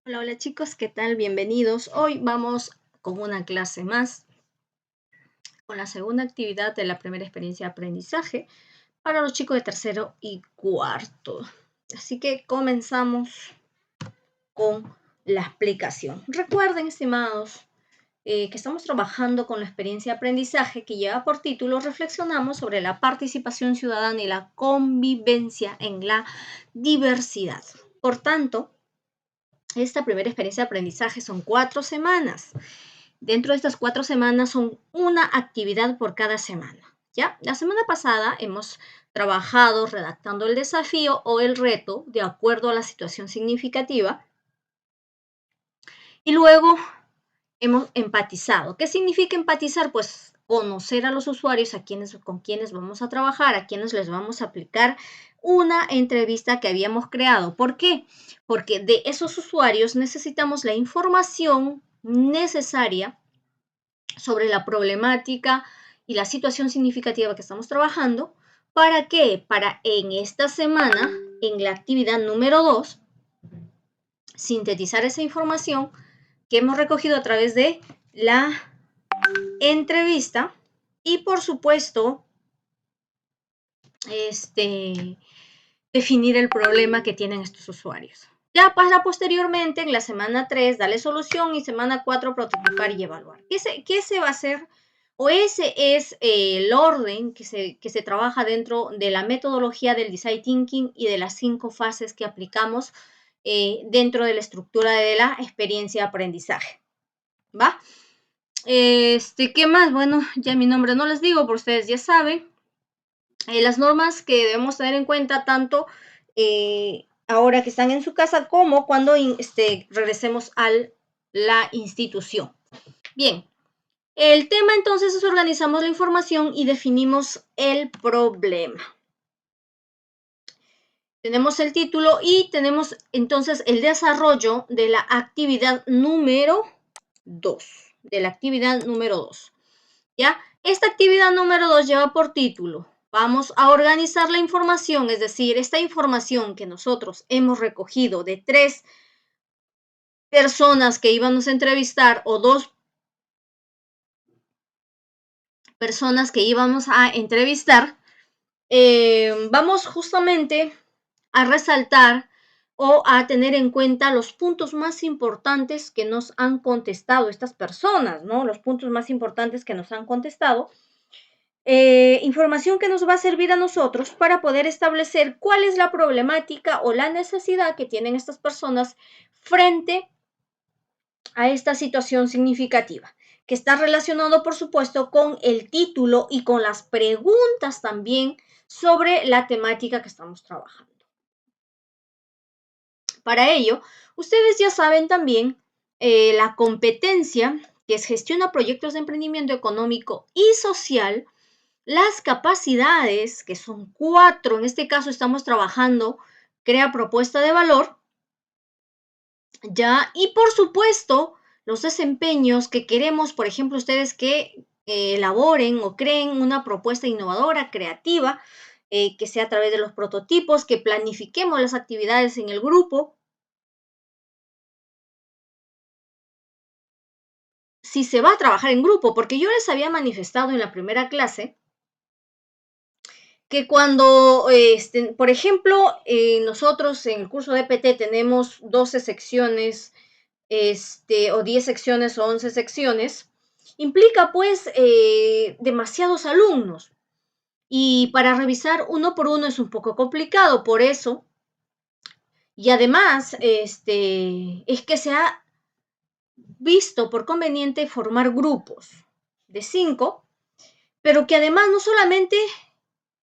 Hola, hola chicos, ¿qué tal? Bienvenidos. Hoy vamos con una clase más, con la segunda actividad de la primera experiencia de aprendizaje para los chicos de tercero y cuarto. Así que comenzamos con la explicación. Recuerden, estimados, que estamos trabajando con la experiencia de aprendizaje que lleva por título Reflexionamos sobre la participación ciudadana y la convivencia en la diversidad. Por tanto, esta primera experiencia de aprendizaje son 4 semanas. Dentro de estas 4 semanas son una actividad por cada semana. ¿Ya? La semana pasada hemos trabajado redactando el desafío o el reto de acuerdo a la situación significativa y luego hemos empatizado. ¿Qué significa empatizar? Pues conocer a los usuarios con quienes vamos a trabajar, a quienes les vamos a aplicar una entrevista que habíamos creado. ¿Por qué? Porque de esos usuarios necesitamos la información necesaria sobre la problemática y la situación significativa que estamos trabajando. ¿Para qué? Para en esta semana, en la actividad número 2, sintetizar esa información que hemos recogido a través de la entrevista y, por supuesto, definir el problema que tienen estos usuarios. Ya para posteriormente, en la semana 3, darle solución y semana 4, prototipar y evaluar. ¿Qué se va a hacer? O ese es el orden que se trabaja dentro de la metodología del Design Thinking y de las 5 fases que aplicamos dentro de la estructura de la experiencia de aprendizaje. ¿Va? ¿Qué más? Bueno, ya mi nombre no les digo, pero ustedes ya saben. Las normas que debemos tener en cuenta tanto ahora que están en su casa como cuando regresemos a la institución. Bien, el tema entonces es organizamos la información y definimos el problema. Tenemos el título y tenemos entonces el desarrollo de la actividad número 2. ¿Ya? Esta actividad número 2 lleva por título: vamos a organizar la información, es decir, esta información que nosotros hemos recogido de 3 personas que íbamos a entrevistar o 2 personas que íbamos a entrevistar, vamos justamente a resaltar o a tener en cuenta los puntos más importantes que nos han contestado estas personas, ¿no? Los puntos más importantes que nos han contestado. Información que nos va a servir a nosotros para poder establecer cuál es la problemática o la necesidad que tienen estas personas frente a esta situación significativa, que está relacionado, por supuesto, con el título y con las preguntas también sobre la temática que estamos trabajando. Para ello, ustedes ya saben también la competencia, que es gestiona proyectos de emprendimiento económico y social. Las capacidades, que son 4, en este caso estamos trabajando, crea propuesta de valor, ya, y por supuesto, los desempeños que queremos, por ejemplo, ustedes que elaboren o creen una propuesta innovadora, creativa, que sea a través de los prototipos, que planifiquemos las actividades en el grupo. Si se va a trabajar en grupo, porque yo les había manifestado en la primera clase que cuando, por ejemplo, nosotros en el curso de EPT tenemos 12 secciones, o 10 secciones o 11 secciones, implica pues demasiados alumnos. Y para revisar uno por uno es un poco complicado, por eso. Y además, es que se ha visto por conveniente formar grupos de 5, pero que además no solamente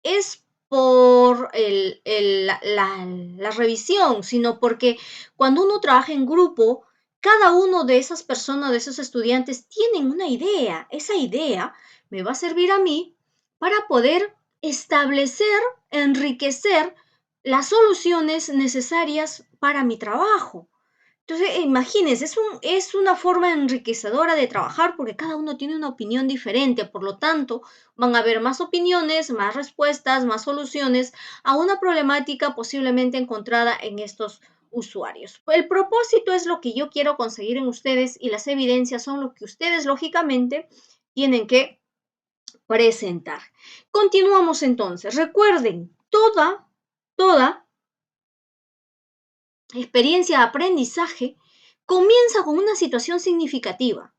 es por la revisión, sino porque cuando uno trabaja en grupo, cada uno de esas personas, de esos estudiantes, tienen una idea. Esa idea me va a servir a mí para poder establecer, enriquecer las soluciones necesarias para mi trabajo. Entonces, imagínense, es una forma enriquecedora de trabajar porque cada uno tiene una opinión diferente, por lo tanto, van a haber más opiniones, más respuestas, más soluciones a una problemática posiblemente encontrada en estos usuarios. El propósito es lo que yo quiero conseguir en ustedes y las evidencias son lo que ustedes lógicamente tienen que presentar. Continuamos entonces. Recuerden, toda experiencia de aprendizaje comienza con una situación significativa.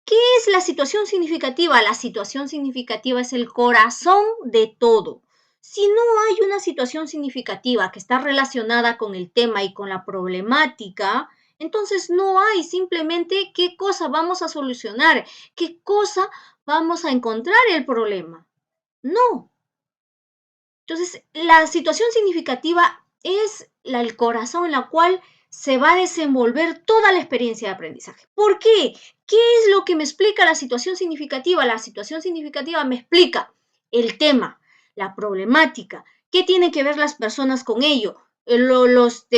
¿Qué es la situación significativa? La situación significativa es el corazón de todo. Si no hay una situación significativa que está relacionada con el tema y con la problemática, entonces no hay simplemente qué cosa vamos a solucionar, qué cosa vamos a encontrar el problema. No. Entonces, la situación significativa es el corazón en la cual se va a desenvolver toda la experiencia de aprendizaje. ¿Por qué? ¿Qué es lo que me explica la situación significativa? La situación significativa me explica el tema, la problemática, qué tienen que ver las personas con ello, y los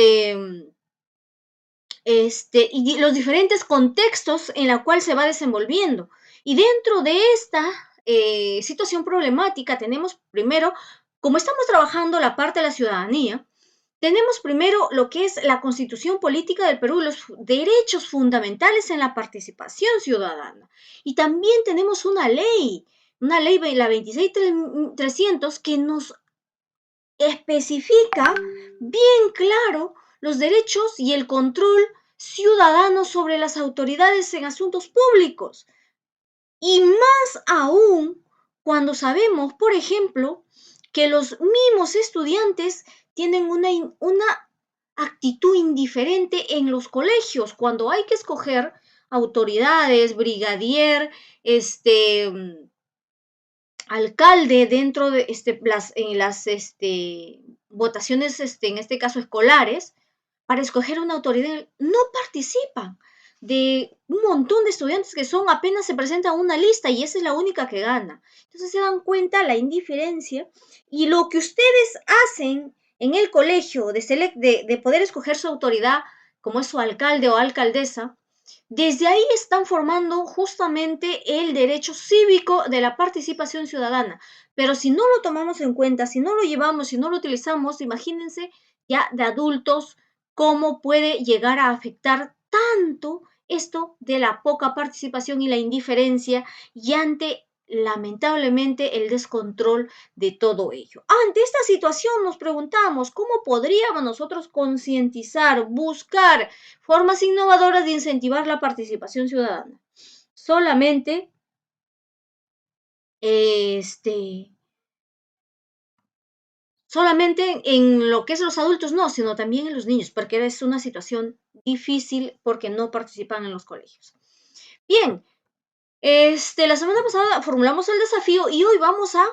diferentes contextos en la cual se va desenvolviendo. Y dentro de esta situación problemática tenemos primero, como estamos trabajando la parte de la ciudadanía, tenemos primero lo que es la Constitución Política del Perú, los derechos fundamentales en la participación ciudadana. Y también tenemos una ley, la 26300, que nos especifica bien claro los derechos y el control ciudadano sobre las autoridades en asuntos públicos. Y más aún cuando sabemos, por ejemplo, que los mismos estudiantes tienen una actitud indiferente en los colegios cuando hay que escoger autoridades, brigadier, alcalde dentro de las votaciones, en este caso escolares, para escoger una autoridad, no participan de un montón de estudiantes que son apenas se presenta una lista y esa es la única que gana. Entonces se dan cuenta la indiferencia y lo que ustedes hacen en el colegio de poder escoger su autoridad, como es su alcalde o alcaldesa, desde ahí están formando justamente el derecho cívico de la participación ciudadana. Pero si no lo tomamos en cuenta, si no lo llevamos, si no lo utilizamos, imagínense ya de adultos cómo puede llegar a afectar tanto esto de la poca participación y la indiferencia y ante lamentablemente el descontrol de todo ello. Ante esta situación nos preguntamos cómo podríamos nosotros concientizar, buscar formas innovadoras de incentivar la participación ciudadana. Solamente solamente en lo que es los adultos no, sino también en los niños, porque es una situación difícil porque no participan en los colegios. Bien, la semana pasada formulamos el desafío y hoy vamos a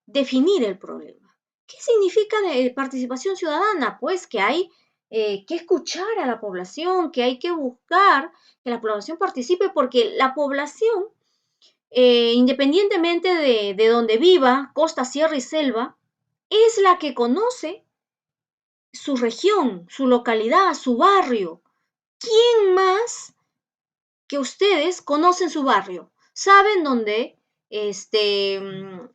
definir el problema. ¿Qué significa participación ciudadana? Pues que hay que escuchar a la población, que hay que buscar que la población participe, porque la población, independientemente de donde viva, costa, sierra y selva, es la que conoce su región, su localidad, su barrio. ¿Quién más que ustedes conocen su barrio? Saben dónde están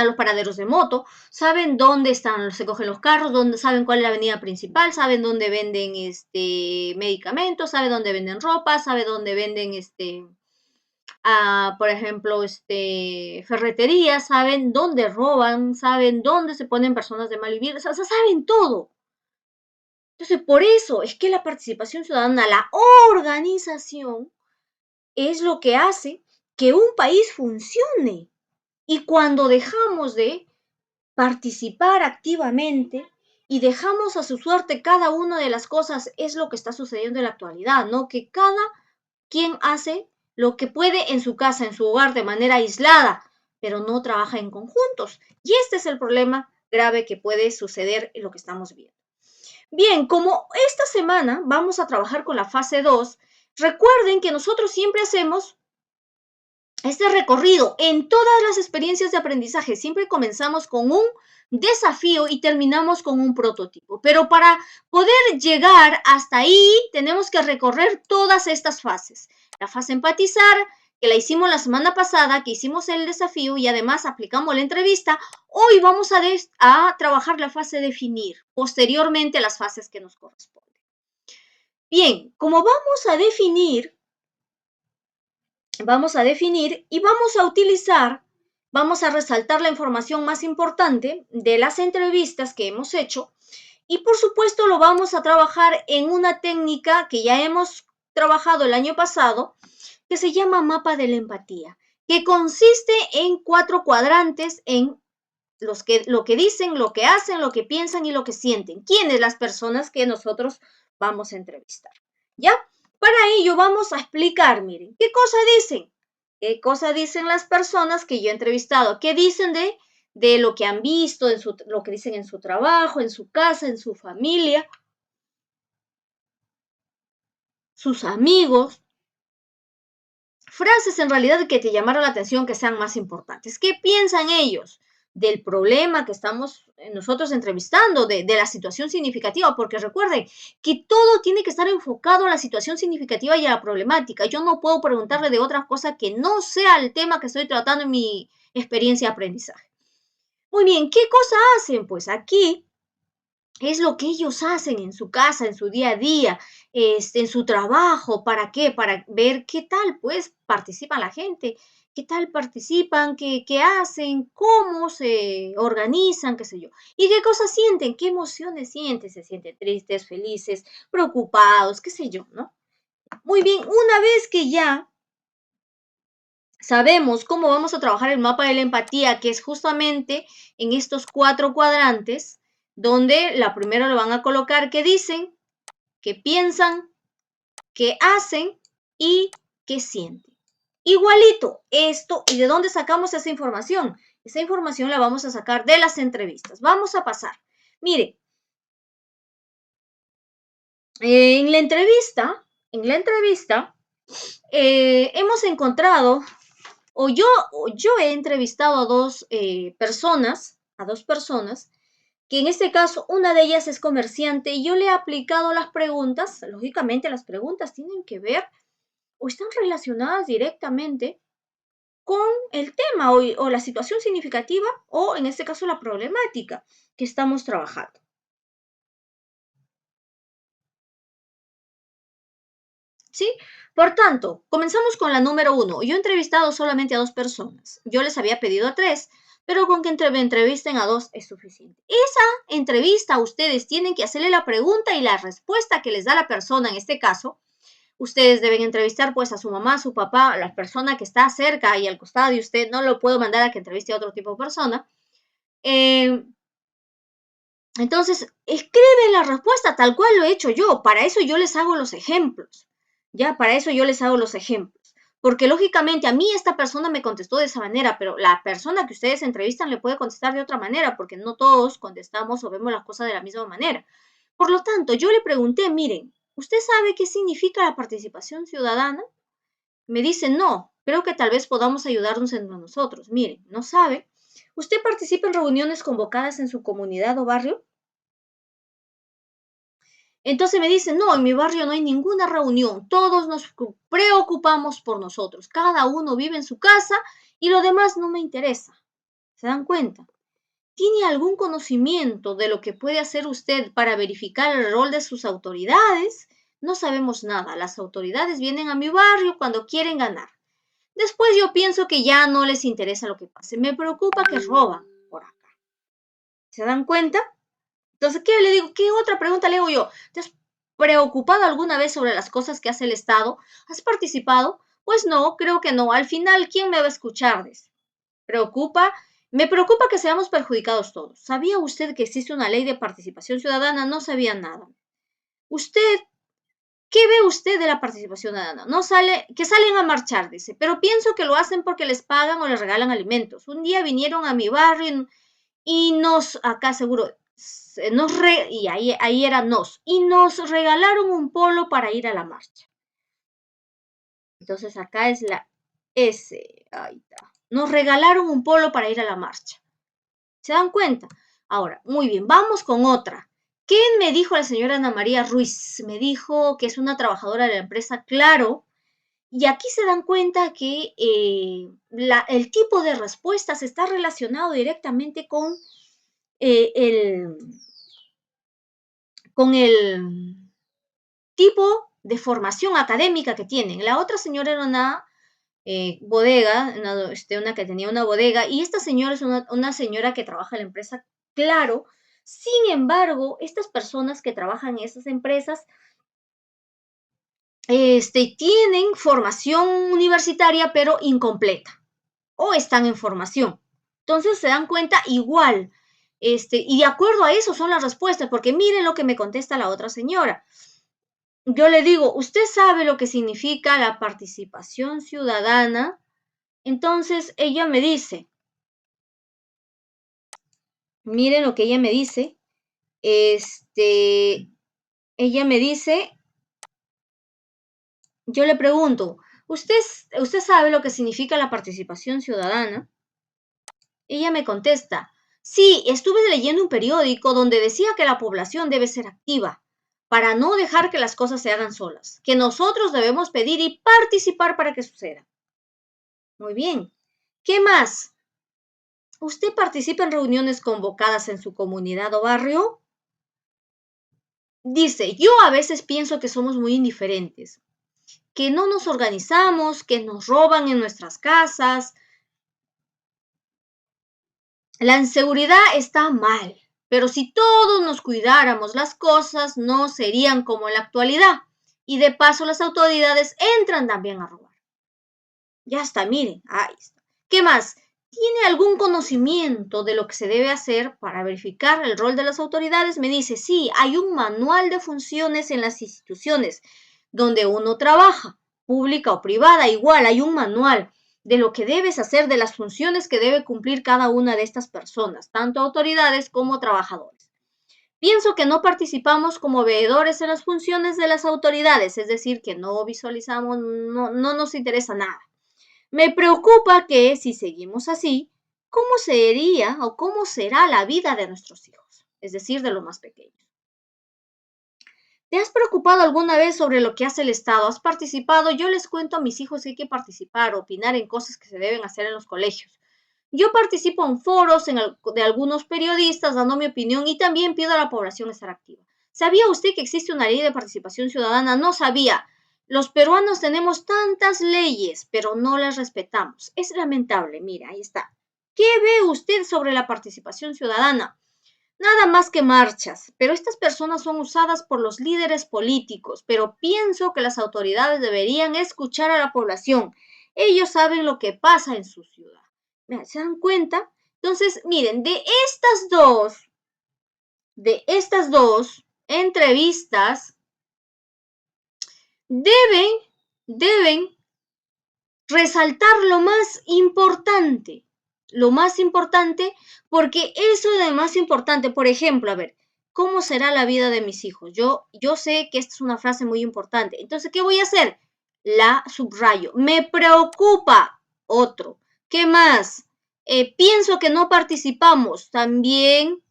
los paraderos de moto, saben dónde se cogen los carros, saben cuál es la avenida principal, saben dónde venden medicamentos, saben dónde venden ropa, saben dónde venden por ejemplo, ferreterías, saben dónde roban, saben dónde se ponen personas de mal vivir, o sea, saben todo. Entonces, por eso es que la participación ciudadana, la organización, es lo que hace que un país funcione. Y cuando dejamos de participar activamente y dejamos a su suerte cada una de las cosas, es lo que está sucediendo en la actualidad, ¿no? Que cada quien hace lo que puede en su casa, en su hogar, de manera aislada, pero no trabaja en conjuntos. Y este es el problema grave que puede suceder en lo que estamos viendo. Bien, como esta semana vamos a trabajar con la fase 2, recuerden que nosotros siempre hacemos este recorrido en todas las experiencias de aprendizaje. Siempre comenzamos con un desafío y terminamos con un prototipo. Pero para poder llegar hasta ahí, tenemos que recorrer todas estas fases. La fase empatizar, que la hicimos la semana pasada, que hicimos el desafío y además aplicamos la entrevista, hoy vamos a trabajar la fase definir, posteriormente las fases que nos corresponden. Bien, como vamos a definir y vamos a resaltar la información más importante de las entrevistas que hemos hecho y por supuesto lo vamos a trabajar en una técnica que ya hemos trabajado el año pasado, que se llama mapa de la empatía, que consiste en 4 cuadrantes en lo que dicen, lo que hacen, lo que piensan y lo que sienten. ¿Quiénes? Las personas que nosotros vamos a entrevistar. ¿Ya? Para ello vamos a explicar, miren, ¿qué cosa dicen? ¿Qué cosa dicen las personas que yo he entrevistado? ¿Qué dicen de lo que han visto, lo que dicen en su trabajo, en su casa, en su familia, sus amigos? Frases en realidad que te llamaron la atención que sean más importantes. ¿Qué piensan ellos del problema que estamos nosotros entrevistando, de la situación significativa? Porque recuerden que todo tiene que estar enfocado a la situación significativa y a la problemática. Yo no puedo preguntarle de otra cosa que no sea el tema que estoy tratando en mi experiencia de aprendizaje. Muy bien, ¿qué cosa hacen? Pues aquí es lo que ellos hacen en su casa, en su día a día, en su trabajo. ¿Para qué? Para ver qué tal, pues, participa la gente, qué tal participan, qué hacen, cómo se organizan, qué sé yo. Y qué cosas sienten, qué emociones sienten. Se sienten tristes, felices, preocupados, qué sé yo, ¿no? Muy bien, una vez que ya sabemos cómo vamos a trabajar el mapa de la empatía, que es justamente en estos 4 cuadrantes, donde la primera lo van a colocar qué dicen, qué piensan, qué hacen y qué sienten. Igualito esto, ¿y de dónde sacamos esa información? Esa información la vamos a sacar de las entrevistas. Vamos a pasar. Mire, en la entrevista, hemos encontrado yo he entrevistado a dos personas, que en este caso una de ellas es comerciante y yo le he aplicado las preguntas. Lógicamente las preguntas tienen que ver o están relacionadas directamente con el tema o la situación significativa o en este caso la problemática que estamos trabajando. ¿Sí? Por tanto, comenzamos con la número 1. Yo he entrevistado solamente a 2 personas. Yo les había pedido a 3, pero con que me entrevisten a 2 es suficiente. Esa entrevista ustedes tienen que hacerle la pregunta y la respuesta que les da la persona. En este caso, ustedes deben entrevistar pues a su mamá, a su papá, a la persona que está cerca y al costado de usted. No lo puedo mandar a que entreviste a otro tipo de persona. Entonces, escribe la respuesta tal cual lo he hecho yo. Para eso yo les hago los ejemplos. Ya, para eso yo les hago los ejemplos. Porque lógicamente a mí esta persona me contestó de esa manera, pero la persona que ustedes entrevistan le puede contestar de otra manera, porque no todos contestamos o vemos las cosas de la misma manera. Por lo tanto, yo le pregunté, miren, ¿usted sabe qué significa la participación ciudadana? Me dice, no, creo que tal vez podamos ayudarnos entre nosotros. Miren, ¿no sabe? ¿Usted participa en reuniones convocadas en su comunidad o barrio? Entonces me dicen, no, en mi barrio no hay ninguna reunión, todos nos preocupamos por nosotros, cada uno vive en su casa y lo demás no me interesa. ¿Se dan cuenta? ¿Tiene algún conocimiento de lo que puede hacer usted para verificar el rol de sus autoridades? No sabemos nada, las autoridades vienen a mi barrio cuando quieren ganar. Después yo pienso que ya no les interesa lo que pase, me preocupa que roban por acá. ¿Se dan cuenta? Entonces, ¿qué le digo? ¿Qué otra pregunta le hago yo? ¿Te has preocupado alguna vez sobre las cosas que hace el Estado? ¿Has participado? Pues no, creo que no. Al final, ¿quién me va a escuchar? ¿Preocupa? Me preocupa que seamos perjudicados todos. ¿Sabía usted que existe una ley de participación ciudadana? No sabía nada. ¿Usted, qué ve usted de la participación ciudadana? No sale, que salen a marchar, dice, pero pienso que lo hacen porque les pagan o les regalan alimentos. Un día vinieron a mi barrio y acá seguro, y ahí era y nos regalaron un polo para ir a la marcha. Entonces acá es la S, ahí está. Nos regalaron un polo para ir a la marcha. ¿Se dan cuenta? Ahora, muy bien, vamos con otra. ¿Qué me dijo la señora Ana María Ruiz? Me dijo que es una trabajadora de la empresa Claro Y aquí se dan cuenta que el tipo de respuestas está relacionado directamente eh, el, con el tipo de formación académica que tienen. La otra señora era una bodega, una que tenía una bodega, y esta señora es una señora que trabaja en la empresa, claro. Sin embargo, estas personas que trabajan en esas empresas tienen formación universitaria, pero incompleta, o están en formación. Entonces se dan cuenta igual. Y de acuerdo a eso son las respuestas, porque miren lo que me contesta la otra señora. Yo le digo, ¿usted sabe lo que significa la participación ciudadana? Entonces ella me dice, miren lo que ella me dice. Ella me dice, yo le pregunto, ¿usted sabe lo que significa la participación ciudadana? Ella me contesta, sí, estuve leyendo un periódico donde decía que la población debe ser activa para no dejar que las cosas se hagan solas, que nosotros debemos pedir y participar para que suceda. Muy bien. ¿Qué más? ¿Usted participa en reuniones convocadas en su comunidad o barrio? Dice, yo a veces pienso que somos muy indiferentes, que no nos organizamos, que nos roban en nuestras casas. La inseguridad está mal, pero si todos nos cuidáramos, las cosas no serían como en la actualidad. Y de paso las autoridades entran también a robar. Ya está, miren, ahí está. ¿Qué más? ¿Tiene algún conocimiento de lo que se debe hacer para verificar el rol de las autoridades? Me dice, sí, hay un manual de funciones en las instituciones donde uno trabaja, pública o privada, igual hay un manual de lo que debes hacer, de las funciones que debe cumplir cada una de estas personas, tanto autoridades como trabajadores. Pienso que no participamos como veedores en las funciones de las autoridades, es decir, que no visualizamos, no nos interesa nada. Me preocupa que si seguimos así, ¿cómo sería o cómo será la vida de nuestros hijos? Es decir, de los más pequeños. ¿Te has preocupado alguna vez sobre lo que hace el Estado? ¿Has participado? Yo les cuento a mis hijos que hay que participar, opinar en cosas que se deben hacer en los colegios. Yo participo en foros de algunos periodistas dando mi opinión y también pido a la población estar activa. ¿Sabía usted que existe una ley de participación ciudadana? No sabía. Los peruanos tenemos tantas leyes, pero no las respetamos. Es lamentable. Mira, ahí está. ¿Qué ve usted sobre la participación ciudadana? Nada más que marchas, pero estas personas son usadas por los líderes políticos, pero pienso que las autoridades deberían escuchar a la población. Ellos saben lo que pasa en su ciudad. ¿Se dan cuenta? Entonces, miren, de estas dos entrevistas deben resaltar lo más importante, porque eso es lo más importante. Por ejemplo, a ver, ¿cómo será la vida de mis hijos? Yo sé que esta es una frase muy importante. Entonces, ¿qué voy a hacer? La subrayo. Me preocupa otro. ¿Qué más? Pienso que no participamos. También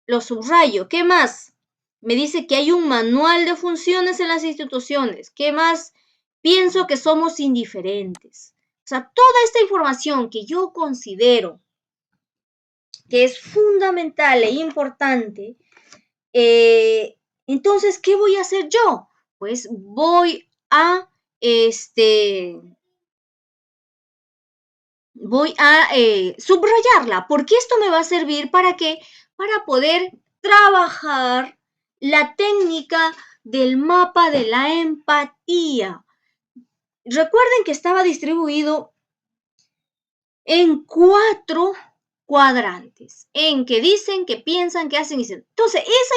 lo subrayo. ¿Qué más? Me dice que hay un manual de funciones en las instituciones. ¿Qué más? Pienso que somos indiferentes. O sea, toda esta información que yo considero que es fundamental e importante, entonces, ¿qué voy a hacer yo? Pues voy a subrayarla, porque esto me va a servir para qué, para poder trabajar la técnica del mapa de la empatía. Recuerden que estaba distribuido en 4 cuadrantes, en que dicen, que piensan, que hacen y dicen. Entonces, esta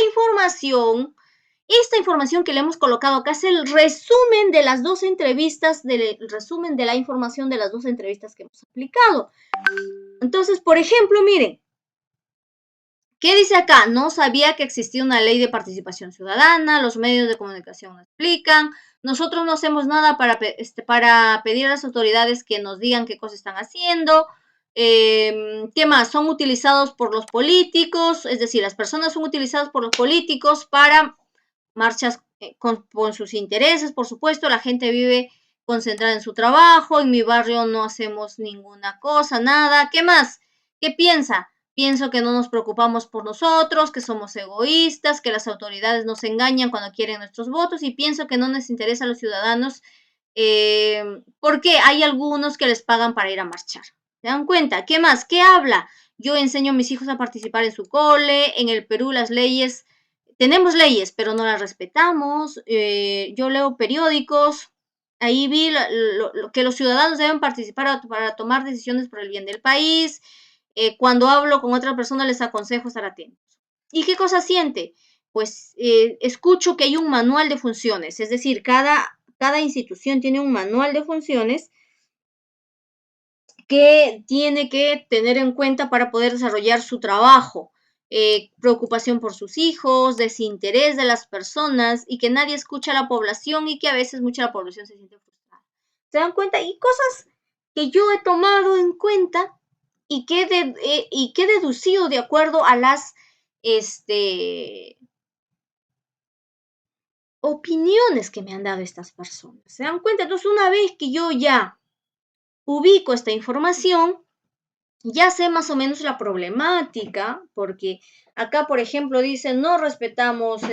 información que le hemos colocado acá es el resumen de las 2 entrevistas, el resumen de la información de las 2 entrevistas que hemos aplicado. Entonces, por ejemplo, miren, ¿qué dice acá? No sabía que existía una ley de participación ciudadana, los medios de comunicación no explican, nosotros no hacemos nada para pedir a las autoridades que nos digan qué cosas están haciendo. ¿Qué más? Son utilizados por los políticos, es decir, las personas son utilizadas por los políticos para marchas con sus intereses, por supuesto, la gente vive concentrada en su trabajo, en mi barrio no hacemos ninguna cosa, nada. ¿Qué más? ¿Qué piensa? Pienso que no nos preocupamos por nosotros, que somos egoístas, que las autoridades nos engañan cuando quieren nuestros votos y pienso que no nos interesa a los ciudadanos porque hay algunos que les pagan para ir a marchar. ¿Se dan cuenta? ¿Qué más? ¿Qué habla? Yo enseño a mis hijos a participar en su cole, en el Perú las leyes, tenemos leyes, pero no las respetamos. Yo leo periódicos, ahí vi que los ciudadanos deben participar para tomar decisiones por el bien del país. Cuando hablo con otra persona les aconsejo estar atentos. ¿Y qué cosa siente? Pues escucho que hay un manual de funciones, es decir, cada institución tiene un manual de funciones que tiene que tener en cuenta para poder desarrollar su trabajo. Preocupación por sus hijos, desinterés de las personas y que nadie escucha a la población y que a veces mucha la población se siente frustrada. ¿Se dan cuenta? Y cosas que yo he tomado en cuenta y que he deducido de acuerdo a las opiniones que me han dado estas personas. ¿Se dan cuenta? Entonces, una vez que yo ya ubico esta información, ya sé más o menos la problemática, porque acá, por ejemplo, dicen no respetamos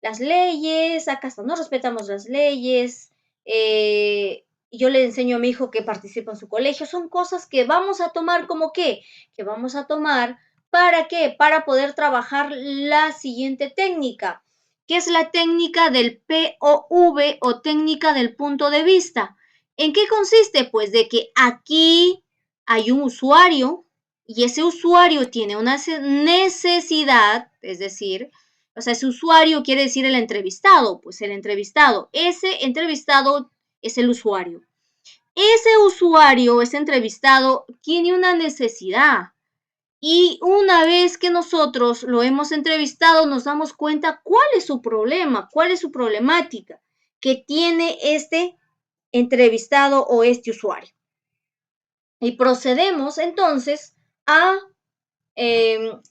las leyes, acá está, no respetamos las leyes, yo le enseño a mi hijo que participa en su colegio, son cosas que vamos a tomar como qué, que vamos a tomar para qué, para poder trabajar la siguiente técnica, que es la técnica del POV o técnica del punto de vista. ¿En qué consiste? Pues de que aquí hay un usuario y ese usuario tiene una necesidad, es decir, o sea, ese usuario quiere decir el entrevistado, pues el entrevistado, ese entrevistado es el usuario. Ese usuario, ese entrevistado, tiene una necesidad y una vez que nosotros lo hemos entrevistado, nos damos cuenta cuál es su problema, cuál es su problemática que tiene este entrevistado o este usuario. Y procedemos entonces a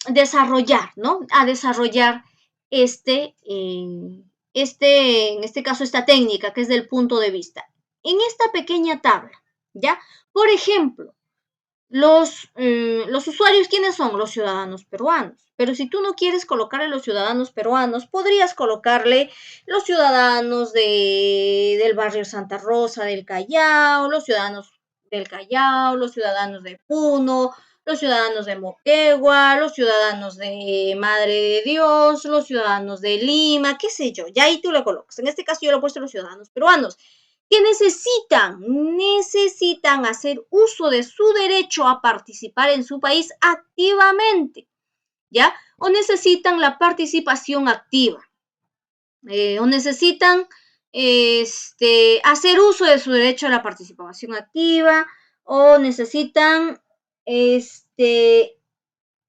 desarrollar, ¿no? A desarrollar en este caso, esta técnica que es del punto de vista. En esta pequeña tabla, ¿ya? Por ejemplo, los usuarios, ¿quiénes son? Los ciudadanos peruanos. Pero si tú no quieres colocarle los ciudadanos peruanos, podrías colocarle los ciudadanos del barrio Santa Rosa del Callao, los ciudadanos del Callao, los ciudadanos de Puno, los ciudadanos de Moquegua, los ciudadanos de Madre de Dios, los ciudadanos de Lima, qué sé yo. Ya ahí tú lo colocas. En este caso yo lo he puesto los ciudadanos peruanos que necesitan hacer uso de su derecho a participar en su país activamente, ¿ya? O necesitan la participación activa, o necesitan hacer uso de su derecho a la participación activa, o necesitan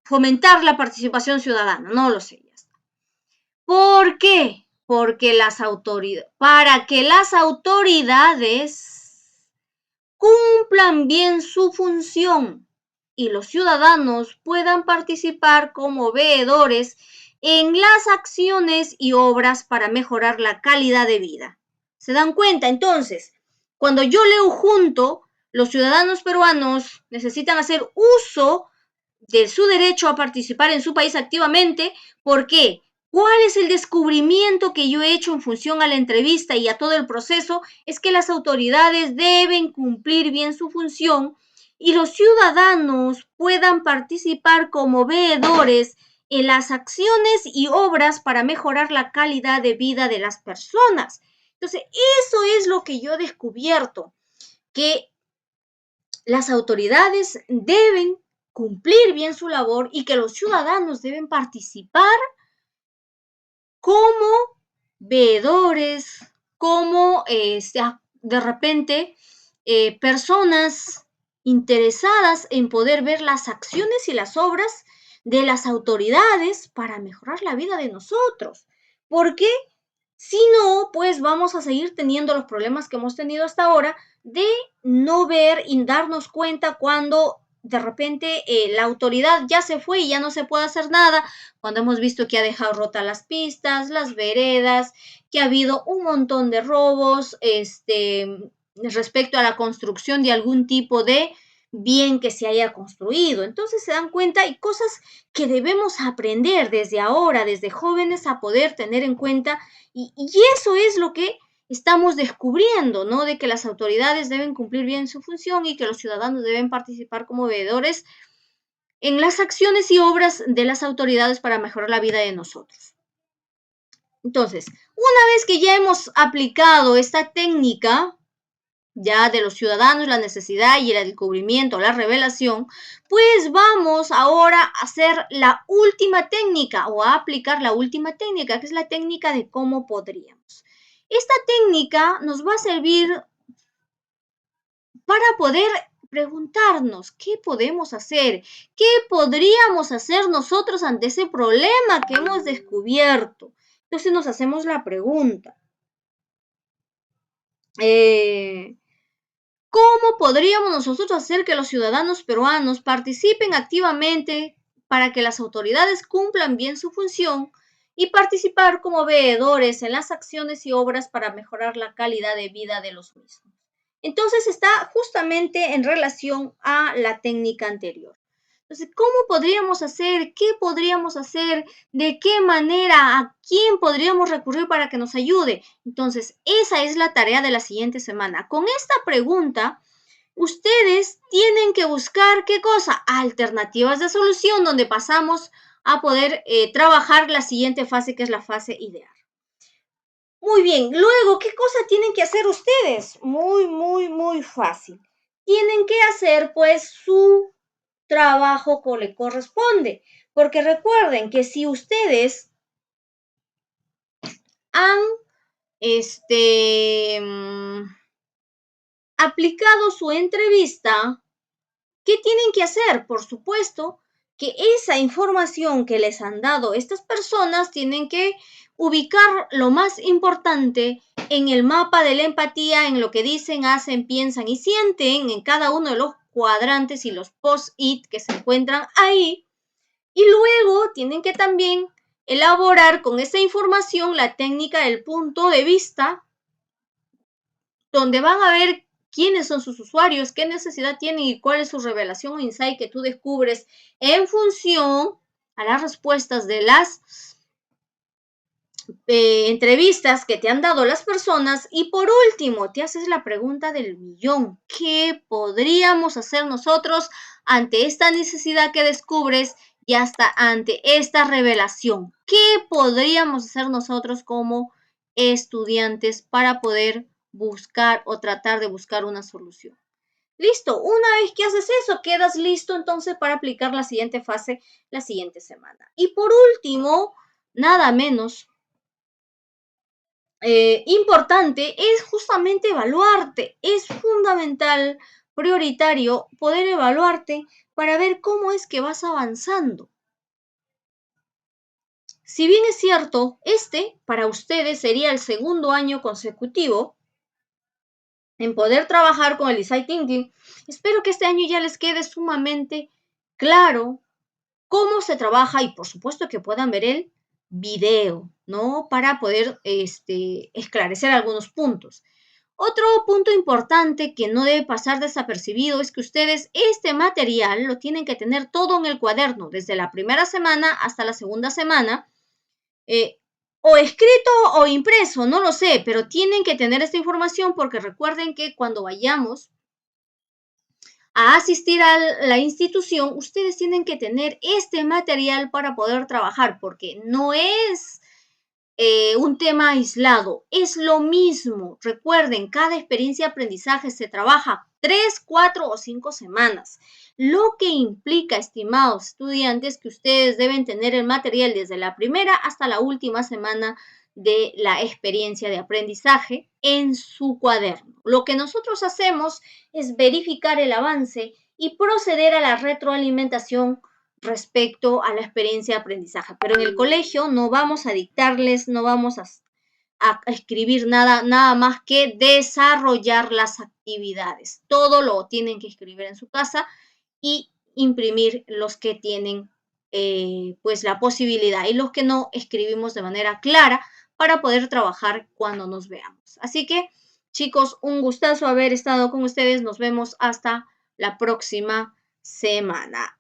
fomentar la participación ciudadana, no lo sé. Ya está. ¿Por qué? Porque para que las autoridades cumplan bien su función y los ciudadanos puedan participar como veedores en las acciones y obras para mejorar la calidad de vida. ¿Se dan cuenta? Entonces, cuando yo leo junto, los ciudadanos peruanos necesitan hacer uso de su derecho a participar en su país activamente. ¿Por qué? ¿Cuál es el descubrimiento que yo he hecho en función a la entrevista y a todo el proceso? Es que las autoridades deben cumplir bien su función y los ciudadanos puedan participar como veedores en las acciones y obras para mejorar la calidad de vida de las personas. Entonces, eso es lo que yo he descubierto, que las autoridades deben cumplir bien su labor y que los ciudadanos deben participar como veedores, como de repente personas interesadas en poder ver las acciones y las obras de las autoridades para mejorar la vida de nosotros. Porque si no, pues vamos a seguir teniendo los problemas que hemos tenido hasta ahora de no ver y darnos cuenta cuando de repente la autoridad ya se fue y ya no se puede hacer nada, cuando hemos visto que ha dejado rotas las pistas, las veredas, que ha habido un montón de robos, respecto a la construcción de algún tipo de bien que se haya construido. Entonces se dan cuenta, hay cosas que debemos aprender desde ahora, desde jóvenes, a poder tener en cuenta, y eso es lo que estamos descubriendo, ¿no? De que las autoridades deben cumplir bien su función y que los ciudadanos deben participar como veedores en las acciones y obras de las autoridades para mejorar la vida de nosotros. Entonces, una vez que ya hemos aplicado esta técnica, ya de los ciudadanos, la necesidad y el descubrimiento, la revelación, pues vamos ahora a hacer la última técnica o a aplicar la última técnica, que es la técnica de cómo podríamos. Esta técnica nos va a servir para poder preguntarnos qué podemos hacer, qué podríamos hacer nosotros ante ese problema que hemos descubierto. Entonces nos hacemos la pregunta, ¿cómo podríamos nosotros hacer que los ciudadanos peruanos participen activamente para que las autoridades cumplan bien su función y participar como veedores en las acciones y obras para mejorar la calidad de vida de los mismos? Entonces está justamente en relación a la técnica anterior. Entonces, ¿cómo podríamos hacer? ¿Qué podríamos hacer? ¿De qué manera? ¿A quién podríamos recurrir para que nos ayude? Entonces, esa es la tarea de la siguiente semana. Con esta pregunta, ustedes tienen que buscar, ¿qué cosa? Alternativas de solución, donde pasamos a poder trabajar la siguiente fase, que es la fase ideal. Muy bien, luego, ¿qué cosa tienen que hacer ustedes? Muy fácil. Tienen que hacer pues su trabajo que le corresponde, porque recuerden que si ustedes han aplicado su entrevista, ¿qué tienen que hacer? Por supuesto que esa información que les han dado estas personas tienen que ubicar lo más importante en el mapa de la empatía, en lo que dicen, hacen, piensan y sienten, en cada uno de los cuadrantes y los post-it que se encuentran ahí. Y luego tienen que también elaborar con esa información la técnica del punto de vista, donde van a ver quiénes son sus usuarios, qué necesidad tienen y cuál es su revelación o insight que tú descubres en función a las respuestas de las entrevistas que te han dado las personas. Y por último, te haces la pregunta del millón. ¿Qué podríamos hacer nosotros ante esta necesidad que descubres y hasta ante esta revelación? ¿Qué podríamos hacer nosotros como estudiantes para poder buscar o tratar de buscar una solución? Listo, una vez que haces eso, quedas listo entonces para aplicar la siguiente fase la siguiente semana. Y por último, nada menos importante es justamente evaluarte. Es fundamental, prioritario, poder evaluarte para ver cómo es que vas avanzando. Si bien es cierto, para ustedes sería el segundo año consecutivo en poder trabajar con el Design Thinking, espero que este año ya les quede sumamente claro cómo se trabaja y por supuesto que puedan ver el video, ¿no? Para poder esclarecer algunos puntos. Otro punto importante que no debe pasar desapercibido es que ustedes este material lo tienen que tener todo en el cuaderno, desde la primera semana hasta la segunda semana, o escrito o impreso, no lo sé, pero tienen que tener esta información porque recuerden que cuando vayamos a asistir a la institución, ustedes tienen que tener este material para poder trabajar, porque no es un tema aislado, es lo mismo. Recuerden, cada experiencia de aprendizaje se trabaja 3, 4 o 5 semanas, lo que implica, estimados estudiantes, que ustedes deben tener el material desde la primera hasta la última semana de la experiencia de aprendizaje en su cuaderno. Lo que nosotros hacemos es verificar el avance y proceder a la retroalimentación respecto a la experiencia de aprendizaje. Pero en el colegio no vamos a dictarles, no vamos a escribir nada más que desarrollar las actividades. Todo lo tienen que escribir en su casa y imprimir los que tienen pues la posibilidad y los que no escribimos de manera clara para poder trabajar cuando nos veamos. Así que, chicos, un gustazo haber estado con ustedes. Nos vemos hasta la próxima semana.